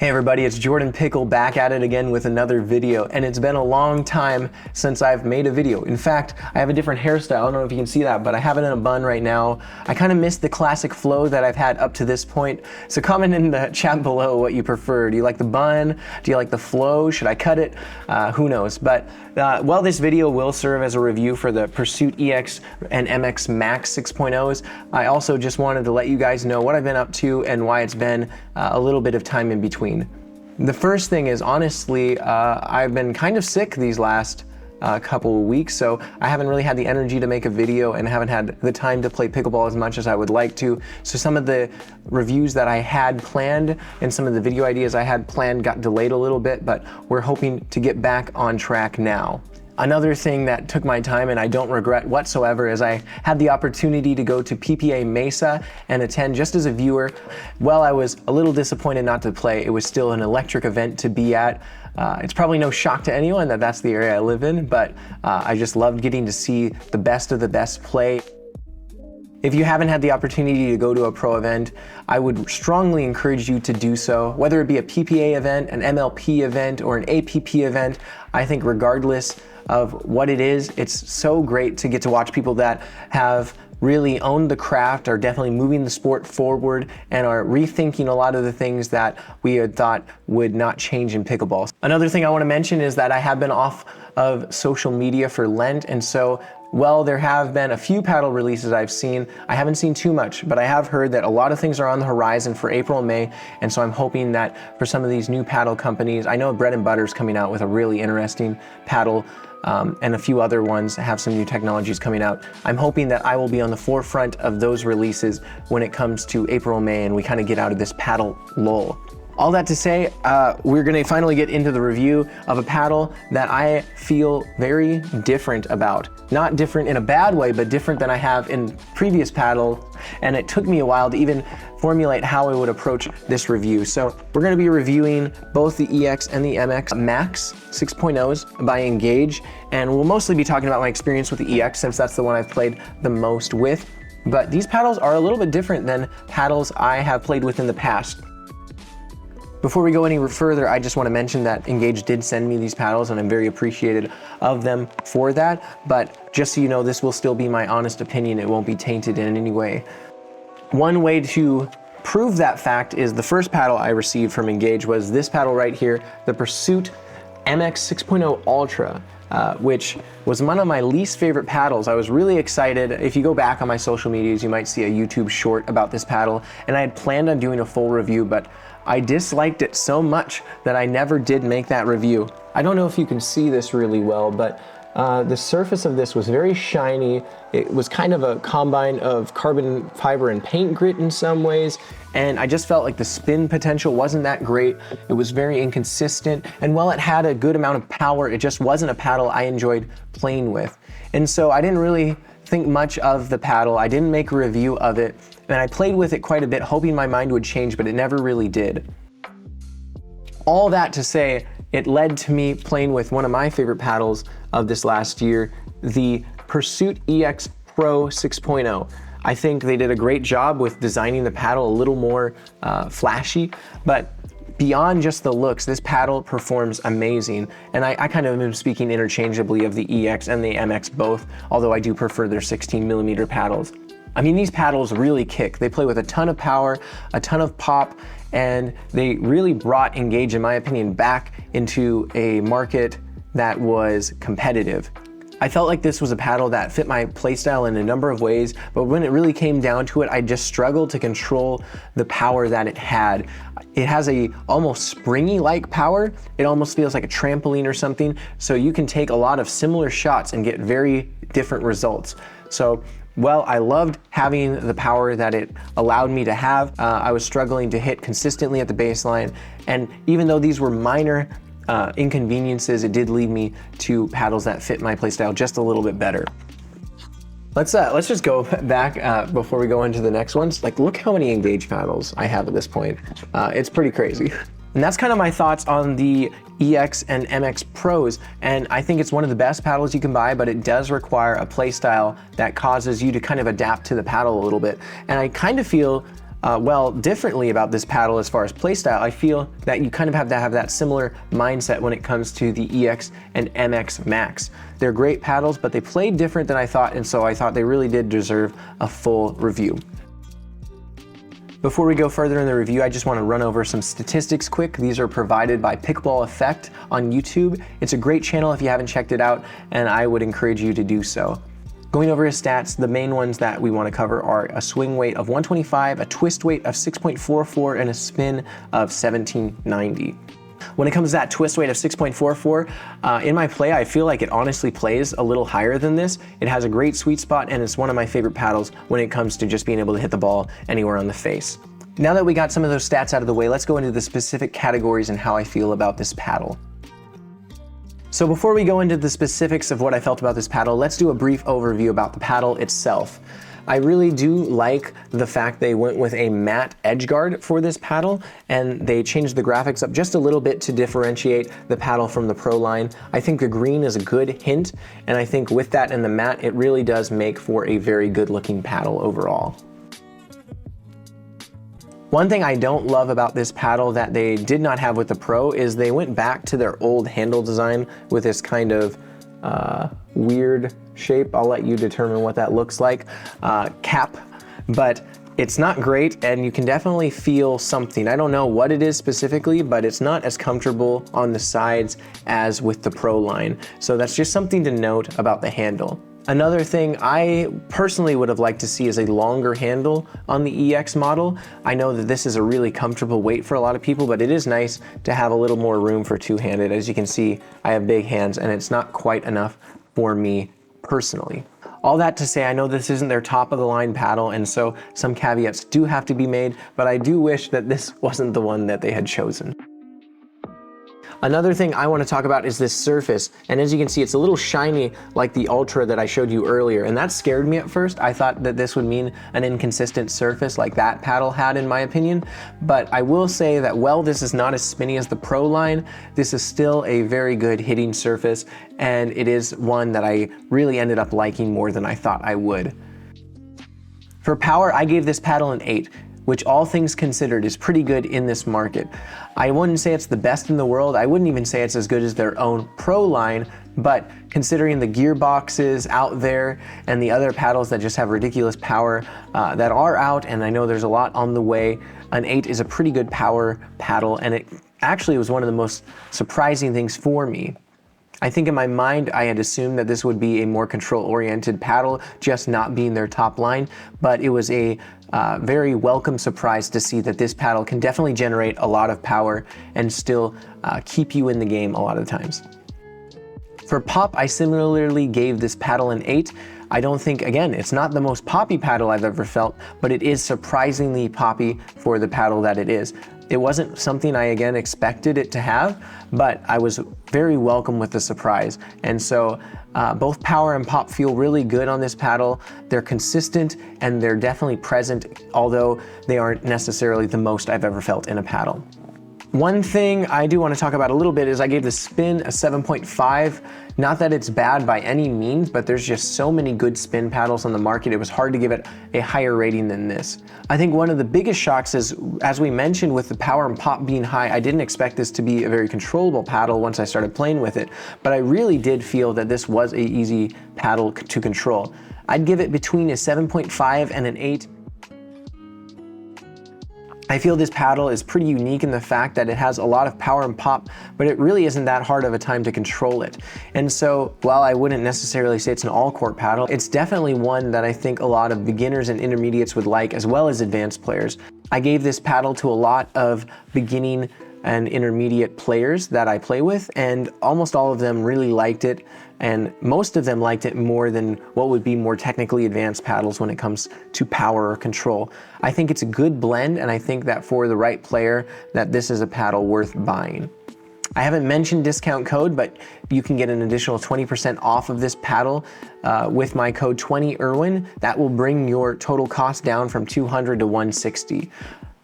Hey everybody, it's Jordanplayspickle back at it again with another video, and it's been a long time since I've made a video. In fact, I have a different hairstyle. I don't know if you can see that, but I have it in a bun right now. I kind of missed the classic flow that I've had up to this point. So comment in the chat below what you prefer. Do you like the bun? Do you like the flow? Should I cut it? Who knows? But while this video will serve as a review for the Pursuit EX and MX MAXX 6.0s, I also just wanted to let you guys know what I've been up to and why it's been a little bit of time in between. The first thing is, honestly, I've been kind of sick these last couple of weeks, so I haven't really had the energy to make a video and haven't had the time to play pickleball as much as I would like to. So some of the reviews that I had planned and some of the video ideas I had planned got delayed a little bit, but we're hoping to get back on track now. Another thing that took my time and I don't regret whatsoever is I had the opportunity to go to PPA Mesa and attend just as a viewer. While I was a little disappointed not to play, it was still an electric event to be at. It's probably no shock to anyone that that's the area I live in, but I just loved getting to see the best of the best play. If you haven't had the opportunity to go to a pro event, I would strongly encourage you to do so. Whether it be a PPA event, an MLP event, or an APP event, I think regardless of what it is, it's so great to get to watch people that have really owned the craft, are definitely moving the sport forward, and are rethinking a lot of the things that we had thought would not change in pickleball. Another thing I want to mention is that I have been off of social media for Lent, and so while there have been a few paddle releases I've seen, I haven't seen too much, but I have heard that a lot of things are on the horizon for April and May, and so I'm hoping that for some of these new paddle companies, I know Bread and Butter's coming out with a really interesting paddle, and a few other ones have some new technologies coming out. I'm hoping that I will be on the forefront of those releases when it comes to April, May, and we kind of get out of this paddle lull. All that to say, we're gonna finally get into the review of a paddle that I feel very different about. Not different in a bad way, but different than I have in previous paddles, and it took me a while to even formulate how I would approach this review. So we're gonna be reviewing both the EX and the MX MAXX 6.0s by Engage, and we'll mostly be talking about my experience with the EX since that's the one I've played the most with. But these paddles are a little bit different than paddles I have played with in the past. Before we go any further, I just want to mention that Engage did send me these paddles and I'm very appreciative of them for that. But just so you know, this will still be my honest opinion. It won't be tainted in any way. One way to prove that fact is the first paddle I received from Engage was this paddle right here, the Pursuit MX 6.0 Ultra, which was one of my least favorite paddles. I was really excited. If you go back on my social medias, you might see a YouTube short about this paddle, and I had planned on doing a full review, but I disliked it so much that I never did make that review. I don't know if you can see this really well, but the surface of this was very shiny. It was kind of a combine of carbon fiber and paint grit in some ways, and I just felt like the spin potential wasn't that great. It was very inconsistent, and while it had a good amount of power, it just wasn't a paddle I enjoyed playing with. And so I didn't really think much of the paddle. I didn't make a review of it, and I played with it quite a bit, hoping my mind would change, but it never really did. All that to say, it led to me playing with one of my favorite paddles of this last year, the Pursuit EX Pro 6.0. I think they did a great job with designing the paddle a little more flashy, but beyond just the looks, this paddle performs amazing. And I kind of am speaking interchangeably of the EX and the MX both, although I do prefer their 16mm paddles. I mean, these paddles really kick. They play with a ton of power, a ton of pop, and they really brought Engage, in my opinion, back into a market that was competitive. I felt like this was a paddle that fit my playstyle in a number of ways, but when it really came down to it, I just struggled to control the power that it had. It has a almost springy-like power. It almost feels like a trampoline or something, so you can take a lot of similar shots and get very different results. So, well, I loved having the power that it allowed me to have. I was struggling to hit consistently at the baseline, and even though these were minor inconveniences, it did lead me to paddles that fit my playstyle just a little bit better. Let's just go back before we go into the next ones. Like, look how many Engage paddles I have at this point. It's pretty crazy. And that's kind of my thoughts on the EX and MX Pros, and I think it's one of the best paddles you can buy, but it does require a play style that causes you to kind of adapt to the paddle a little bit. And I kind of feel well, differently about this paddle as far as playstyle, I feel that you kind of have to have that similar mindset when it comes to the EX and MX MAXX. They're great paddles, but they played different than I thought, and so I thought they really did deserve a full review. Before we go further in the review, I just want to run over some statistics quick. These are provided by Pickleball Effect on YouTube. It's a great channel if you haven't checked it out, and I would encourage you to do so. Going over his stats, the main ones that we want to cover are a swing weight of 125, a twist weight of 6.44, and a spin of 1790. When it comes to that twist weight of 6.44, in my play, I feel like it honestly plays a little higher than this. It has a great sweet spot, and it's one of my favorite paddles when it comes to just being able to hit the ball anywhere on the face. Now that we got some of those stats out of the way, let's go into the specific categories and how I feel about this paddle. So before we go into the specifics of what I felt about this paddle, let's do a brief overview about the paddle itself. I really do like the fact they went with a matte edge guard for this paddle, and they changed the graphics up just a little bit to differentiate the paddle from the Pro line. I think the green is a good hint, and I think with that and the matte, it really does make for a very good looking paddle overall. One thing I don't love about this paddle that they did not have with the Pro is they went back to their old handle design with this kind of weird shape. I'll let you determine what that looks like. Cap, but it's not great, and you can definitely feel something. I don't know what it is specifically, but it's not as comfortable on the sides as with the Pro line. So that's just something to note about the handle. Another thing I personally would have liked to see is a longer handle on the EX model. I know that this is a really comfortable weight for a lot of people, but it is nice to have a little more room for two-handed. As you can see, I have big hands, and it's not quite enough for me personally. All that to say, I know this isn't their top of the line paddle, and so some caveats do have to be made, but I do wish that this wasn't the one that they had chosen. Another thing I want to talk about is this surface, and as you can see, it's a little shiny like the Ultra that I showed you earlier, and that scared me at first. I thought that this would mean an inconsistent surface like that paddle had, in my opinion, but I will say that while this is not as spinny as the Pro line, this is still a very good hitting surface, and it is one that I really ended up liking more than I thought I would. For power, I gave this paddle an 8. Which all things considered is pretty good in this market. I wouldn't say it's the best in the world. I wouldn't even say it's as good as their own Pro line, but considering the gearboxes out there and the other paddles that just have ridiculous power that are out, and I know there's a lot on the way, an 8 is a pretty good power paddle, and it actually was one of the most surprising things for me. I think in my mind, I had assumed that this would be a more control-oriented paddle, just not being their top line, but it was a very welcome surprise to see that this paddle can definitely generate a lot of power and still keep you in the game a lot of times. For pop, I similarly gave this paddle an 8. I don't think, again, it's not the most poppy paddle I've ever felt, but it is surprisingly poppy for the paddle that it is. It wasn't something I, again, expected it to have, but I was very welcome with the surprise. And so both power and pop feel really good on this paddle. They're consistent and they're definitely present, although they aren't necessarily the most I've ever felt in a paddle. One thing I do want to talk about a little bit is I gave the spin a 7.5. Not that it's bad by any means, but there's just so many good spin paddles on the market, it was hard to give it a higher rating than this. I think one of the biggest shocks is, as we mentioned, with the power and pop being high, I didn't expect this to be a very controllable paddle once I started playing with it, but I really did feel that this was an easy paddle to control. I'd give it between a 7.5 and an 8. I feel this paddle is pretty unique in the fact that it has a lot of power and pop, but it really isn't that hard of a time to control it. And so while I wouldn't necessarily say it's an all-court paddle, it's definitely one that I think a lot of beginners and intermediates would like, as well as advanced players. I gave this paddle to a lot of beginning and intermediate players that I play with, and almost all of them really liked it, and most of them liked it more than what would be more technically advanced paddles when it comes to power or control. I think it's a good blend, and I think that for the right player, that this is a paddle worth buying. I haven't mentioned discount code, but you can get an additional 20% off of this paddle with my code 20IRWIN. That will bring your total cost down from $200 to $160.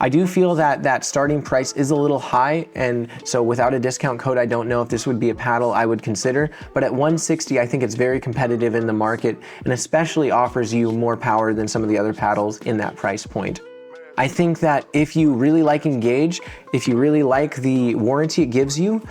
I do feel that that starting price is a little high, and so without a discount code, I don't know if this would be a paddle I would consider, but at $160, I think it's very competitive in the market and especially offers you more power than some of the other paddles in that price point. I think that if you really like Engage, if you really like the warranty it gives you,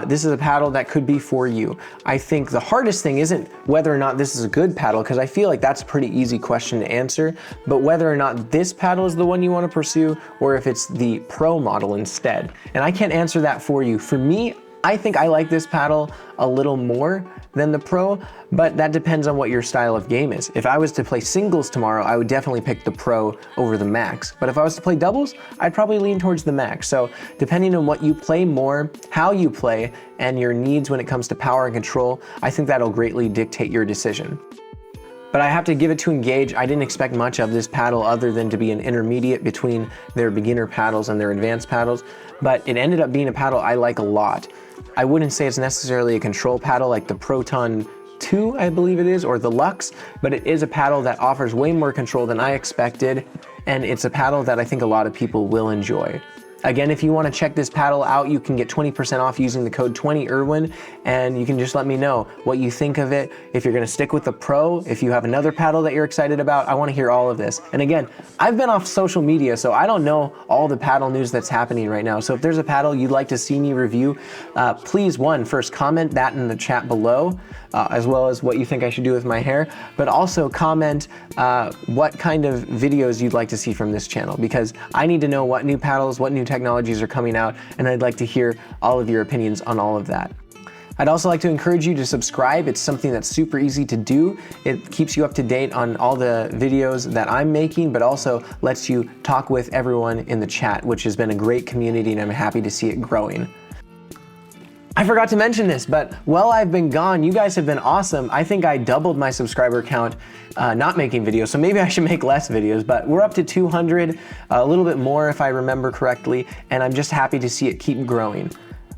this is a paddle that could be for you. I think the hardest thing isn't whether or not this is a good paddle, because I feel like that's a pretty easy question to answer, but whether or not this paddle is the one you want to pursue, or if it's the Pro model instead. And I can't answer that for you. For me, I think I like this paddle a little more than the Pro, but that depends on what your style of game is. If I was to play singles tomorrow, I would definitely pick the Pro over the MAXX. But if I was to play doubles, I'd probably lean towards the MAXX. So depending on what you play more, how you play, and your needs when it comes to power and control, I think that'll greatly dictate your decision. But I have to give it to Engage. I didn't expect much of this paddle other than to be an intermediate between their beginner paddles and their advanced paddles, but it ended up being a paddle I like a lot. I wouldn't say it's necessarily a control paddle like the Proton 2, I believe it is, or the Lux, but it is a paddle that offers way more control than I expected, and it's a paddle that I think a lot of people will enjoy. Again, if you want to check this paddle out, you can get 20% off using the code 20IRWIN, and you can just let me know what you think of it. If you're going to stick with the Pro, if you have another paddle that you're excited about, I want to hear all of this. And again, I've been off social media, so I don't know all the paddle news that's happening right now. So if there's a paddle you'd like to see me review, please, first comment that in the chat below, as well as what you think I should do with my hair, but also comment what kind of videos you'd like to see from this channel, because I need to know what new paddles, what new technologies are coming out, and I'd like to hear all of your opinions on all of that. I'd also like to encourage you to subscribe. It's something that's super easy to do. It keeps you up to date on all the videos that I'm making, but also lets you talk with everyone in the chat, which has been a great community, and I'm happy to see it growing. I forgot to mention this, but while I've been gone, you guys have been awesome. I think I doubled my subscriber count not making videos, so maybe I should make less videos, but we're up to 200, a little bit more if I remember correctly, and I'm just happy to see it keep growing.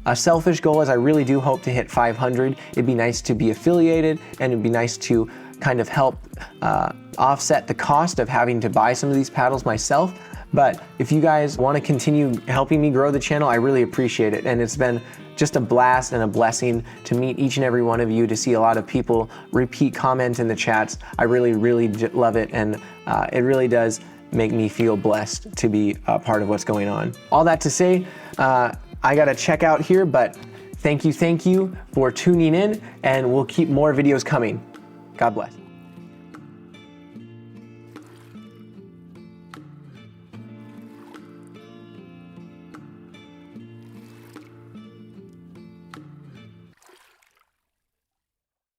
A selfish goal is I really do hope to hit 500. It'd be nice to be affiliated, and it'd be nice to kind of help offset the cost of having to buy some of these paddles myself. But if you guys want to continue helping me grow the channel, I really appreciate it. And it's been just a blast and a blessing to meet each and every one of you, to see a lot of people repeat comment in the chats. I really, really love it. And it really does make me feel blessed to be a part of what's going on. All that to say, I got to check out here, but thank you for tuning in, and we'll keep more videos coming. God bless.